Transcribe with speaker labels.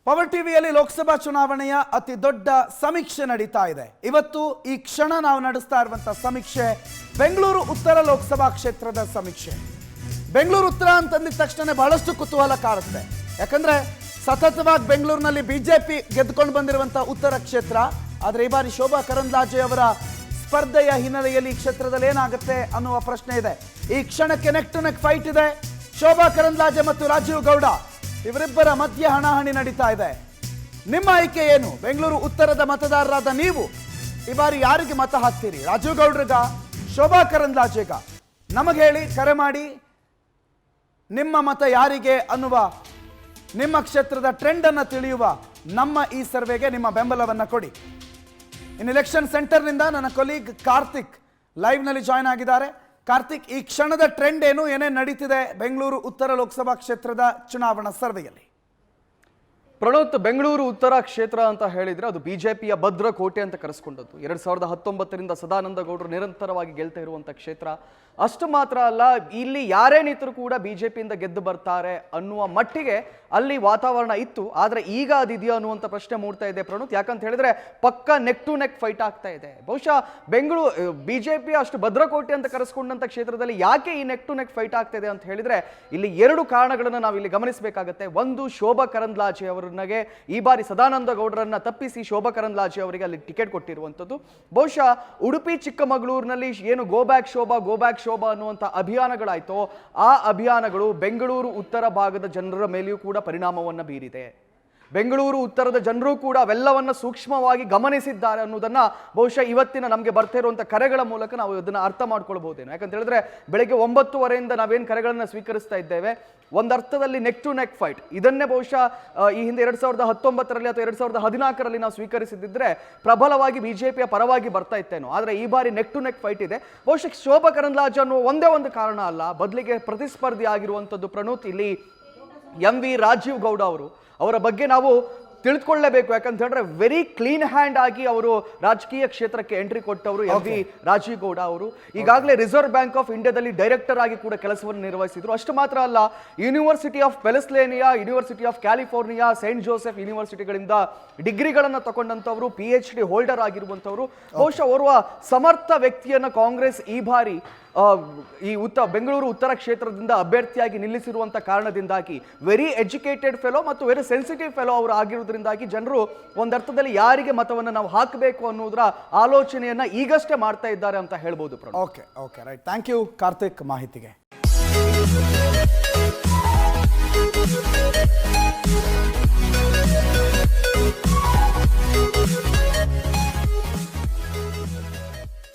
Speaker 1: Power ಟಿವಿಯಲ್ಲಿ ಲೋಕಸಭಾ ಚುನಾವಣೆಯ ಅತಿ ದೊಡ್ಡ ಸಮೀಕ್ಷೆ ನಡೀತಾ ಇದೆ. ಇವತ್ತು ಈ ಕ್ಷಣ ನಾವು ನಡೆಸ್ತಾ ಇರುವಂತಹ ಸಮೀಕ್ಷೆ ಬೆಂಗಳೂರು ಉತ್ತರ ಲೋಕಸಭಾ ಕ್ಷೇತ್ರದ ಸಮೀಕ್ಷೆ. ಬೆಂಗಳೂರು ಉತ್ತರ ಅಂತಂದಿದ ತಕ್ಷಣ ಬಹಳಷ್ಟು ಕುತೂಹಲ ಕಾಡುತ್ತೆ. ಯಾಕಂದ್ರೆ ಸತತವಾಗಿ ಬೆಂಗಳೂರಿನಲ್ಲಿ ಬಿಜೆಪಿ ಗೆದ್ದುಕೊಂಡು ಬಂದಿರುವಂತಹ ಉತ್ತರ ಕ್ಷೇತ್ರ. ಆದರೆ ಈ ಬಾರಿ ಶೋಭಾ ಕರಂದ್ಲಾಜೆ ಅವರ ಸ್ಪರ್ಧೆಯ ಹಿನ್ನೆಲೆಯಲ್ಲಿ ಈ ಕ್ಷೇತ್ರದಲ್ಲಿ ಏನಾಗುತ್ತೆ ಅನ್ನುವ ಪ್ರಶ್ನೆ ಇದೆ. ಈ ಕ್ಷಣಕ್ಕೆ ನೆಕ್ ಟು ನೆಕ್ ಫೈಟ್ ಇದೆ. ಶೋಭಾ ಕರಂದ್ಲಾಜೆ ಮತ್ತು ರಾಜೀವ್ ಗೌಡ ಇವರಿಬ್ಬರ ಮಧ್ಯೆ ಹಣಾಹಣಿ ನಡೀತಾ ಇದೆ. ನಿಮ್ಮ ಆಯ್ಕೆ ಏನು? ಬೆಂಗಳೂರು ಉತ್ತರದ ಮತದಾರರಾದ ನೀವು ಈ ಬಾರಿ ಯಾರಿಗೆ ಮತ ಹಾಕ್ತೀರಿ? ರಾಜೀವ್ ಗೌಡ್ರಿಗ, ಶೋಭಾ ಕರಂದ್ಲಾಜೆಗ? ನಮಗೆ ಹೇಳಿ, ಕರೆ ಮಾಡಿ. ನಿಮ್ಮ ಮತ ಯಾರಿಗೆ ಅನ್ನುವ, ನಿಮ್ಮ ಕ್ಷೇತ್ರದ ಟ್ರೆಂಡ್ ಅನ್ನು ತಿಳಿಯುವ ನಮ್ಮ ಈ ಸರ್ವೆಗೆ ನಿಮ್ಮ ಬೆಂಬಲವನ್ನು ಕೊಡಿ. ಇನ್ ಎಲೆಕ್ಷನ್ ಸೆಂಟರ್ನಿಂದ ನನ್ನ ಕೊಲೀಗ್ ಕಾರ್ತಿಕ್ ಲೈವ್ ನಲ್ಲಿ ಜಾಯ್ನ್ ಆಗಿದ್ದಾರೆ. ಕಾರ್ತಿಕ್, ಈ ಕ್ಷಣದ ಟ್ರೆಂಡ್ ಏನು, ಏನೇನು ನಡೀತಿದೆ ಬೆಂಗಳೂರು ಉತ್ತರ ಲೋಕಸಭಾ ಕ್ಷೇತ್ರದ ಚುನಾವಣಾ ಸರ್ವೆಯಲ್ಲಿ?
Speaker 2: ಪ್ರಣೋತ್, ಬೆಂಗಳೂರು ಉತ್ತರ ಕ್ಷೇತ್ರ ಅಂತ ಹೇಳಿದ್ರೆ ಅದು ಬಿಜೆಪಿಯ ಭದ್ರ ಕೋಟೆ ಅಂತ ಕರೆಸ್ಕೊಂಡದ್ದು. 2019ರಿಂದ ಸದಾನಂದ ಗೌಡರು ನಿರಂತರವಾಗಿ ಗೆಲ್ತಾ ಇರುವಂತ ಕ್ಷೇತ್ರ. ಅಷ್ಟು ಮಾತ್ರ ಅಲ್ಲ, ಇಲ್ಲಿ ಯಾರೇ ನಿಂತರೂ ಕೂಡ ಬಿಜೆಪಿಯಿಂದ ಗೆದ್ದು ಬರ್ತಾರೆ ಅನ್ನುವ ಮಟ್ಟಿಗೆ ಅಲ್ಲಿ ವಾತಾವರಣ ಇತ್ತು. ಆದ್ರೆ ಈಗ ಅದಿದೆಯೋ ಅನ್ನುವಂಥ ಪ್ರಶ್ನೆ ಮೂಡ್ತಾ ಇದೆ ಪ್ರಣೋತ್. ಯಾಕಂತ ಹೇಳಿದ್ರೆ ಪಕ್ಕ ನೆಕ್ ಟು ನೆಕ್ ಫೈಟ್ ಆಗ್ತಾ ಇದೆ. ಬಹುಶಃ ಬೆಂಗಳೂರು ಬಿಜೆಪಿ ಅಷ್ಟು ಭದ್ರಕೋಟೆ ಅಂತ ಕರೆಸ್ಕೊಂಡಂತ ಕ್ಷೇತ್ರದಲ್ಲಿ ಯಾಕೆ ಈ ನೆಕ್ ಟು ನೆಕ್ ಫೈಟ್ ಆಗ್ತಾ ಇದೆ ಅಂತ ಹೇಳಿದ್ರೆ ಇಲ್ಲಿ ಎರಡು ಕಾರಣಗಳನ್ನ ನಾವು ಇಲ್ಲಿ ಗಮನಿಸಬೇಕಾಗತ್ತೆ. ಒಂದು, ಶೋಭಾ ಕರಂದ್ಲಾಜೆ ಅವರನ್ನಗೆ ಈ ಬಾರಿ ಸದಾನಂದ ಗೌಡರನ್ನ ತಪ್ಪಿಸಿ ಶೋಭಾ ಕರಂದ್ಲಾಜೆ ಅವರಿಗೆ ಅಲ್ಲಿ ಟಿಕೆಟ್ ಕೊಟ್ಟಿರುವಂಥದ್ದು. ಬಹುಶಃ ಉಡುಪಿ ಚಿಕ್ಕಮಗಳೂರಿನಲ್ಲಿ ಏನು ಗೋ ಬ್ಯಾಕ್ ಶೋಭಾ ಅನ್ನುವಂಥ ಅಭಿಯಾನಗಳಾಯ್ತೋ ಆ ಅಭಿಯಾನಗಳು ಬೆಂಗಳೂರು ಉತ್ತರ ಭಾಗದ ಜನರ ಮೇಲೆಯೂ ಕೂಡ ಪರಿಣಾಮವನ್ನು ಬೀರಿದೆ. ಬೆಂಗಳೂರು ಉತ್ತರದ ಜನರು ಕೂಡ ಅವೆಲ್ಲವನ್ನ ಸೂಕ್ಷ್ಮವಾಗಿ ಗಮನಿಸಿದ್ದಾರೆ ಅನ್ನೋದನ್ನ ಬಹುಶಃ ಇವತ್ತಿನ ನಮಗೆ ಬರ್ತಾ ಇರುವಂತಹ ಕರೆಗಳ ಮೂಲಕ ನಾವು ಇದನ್ನ ಅರ್ಥ ಮಾಡ್ಕೊಳ್ಬಹುದೇನೋ. ಯಾಕಂತ ಹೇಳಿದ್ರೆ ಬೆಳಗ್ಗೆ 9:30 ನಾವೇನು ಕರೆಗಳನ್ನ ಸ್ವೀಕರಿಸ್ತಾ ಇದ್ದೇವೆ, ಒಂದರ್ಥದಲ್ಲಿ ನೆಕ್ ಟು ನೆಕ್ ಫೈಟ್. ಇದನ್ನೇ ಬಹುಶಃ ಈ ಹಿಂದೆ 2019ರಲ್ಲಿ ಅಥವಾ 2014ರಲ್ಲಿ ನಾವು ಸ್ವೀಕರಿಸಿದ್ರೆ ಪ್ರಬಲವಾಗಿ ಬಿಜೆಪಿಯ ಪರವಾಗಿ ಬರ್ತಾ ಇತ್ತೇನೋ. ಆದ್ರೆ ಈ ಬಾರಿ ನೆಕ್ ಟು ನೆಕ್ ಫೈಟ್ ಇದೆ. ಬಹುಶಃ ಶೋಭಾ ಕರಂದ್ಲಾಜೆ ಅನ್ನುವ ಒಂದೇ ಒಂದು ಕಾರಣ ಅಲ್ಲ, ಬದಲಿಗೆ ಪ್ರತಿಸ್ಪರ್ಧಿ ಆಗಿರುವಂಥದ್ದು ಪ್ರಣೋತ್ ಇಲ್ಲಿ MV ರಾಜೀವ್ ಗೌಡ ಅವರ ಬಗ್ಗೆ ನಾವು ತಿಳಿದುಕೊಳ್ಳಲೇಬೇಕು. ಯಾಕಂತ ಹೇಳಿದ್ರೆ ವೆರಿ ಕ್ಲೀನ್ ಹ್ಯಾಂಡ್ ಆಗಿ ಅವರು ರಾಜಕೀಯ ಕ್ಷೇತ್ರಕ್ಕೆ ಎಂಟ್ರಿ ಕೊಟ್ಟವರು MV ರಾಜೀವ್ ಗೌಡ ಅವರು. ಈಗಾಗಲೇ ರಿಸರ್ವ್ ಬ್ಯಾಂಕ್ ಆಫ್ ಇಂಡಿಯಾದಲ್ಲಿ ಡೈರೆಕ್ಟರ್ ಆಗಿ ಕೂಡ ಕೆಲಸವನ್ನು ನಿರ್ವಹಿಸಿದ್ರು. ಅಷ್ಟು ಮಾತ್ರ ಅಲ್ಲ, university of Pennsylvania, university of California, saint Joseph ಯೂನಿವರ್ಸಿಟಿಗಳಿಂದ ಡಿಗ್ರಿಗಳನ್ನು ತಗೊಂಡಂಥವರು, PhD ಹೋಲ್ಡರ್ ಆಗಿರುವಂಥವರು. ಬಹುಶಃ ಓರ್ವ ಸಮರ್ಥ ವ್ಯಕ್ತಿಯನ್ನು ಕಾಂಗ್ರೆಸ್ ಈ ಬಾರಿ ಈ ಬೆಂಗಳೂರು ಉತ್ತರ ಕ್ಷೇತ್ರದಿಂದ ಅಭ್ಯರ್ಥಿಯಾಗಿ ನಿಲ್ಲಿಸಿರುವಂತ ಕಾರಣದಿಂದಾಗಿ ವೆರಿ ಎಜುಕೇಟೆಡ್ ಫೆಲೋ ಮತ್ತು ವೆರಿ ಸೆನ್ಸಿಟಿವ್ ಫೆಲೋ ಅವರು ಆಗಿರುವುದರಿಂದಾಗಿ ಜನರು ಒಂದರ್ಥದಲ್ಲಿ ಯಾರಿಗೆ ಮತವನ್ನು ನಾವು ಹಾಕಬೇಕು ಅನ್ನೋದರ ಆಲೋಚನೆಯನ್ನ ಈಗಷ್ಟೇ ಮಾಡ್ತಾ ಇದ್ದಾರೆ ಅಂತ ಹೇಳ್ಬೋದು.
Speaker 1: Okay, right. Thank you Karthik ಮಾಹಿತಿಗೆ.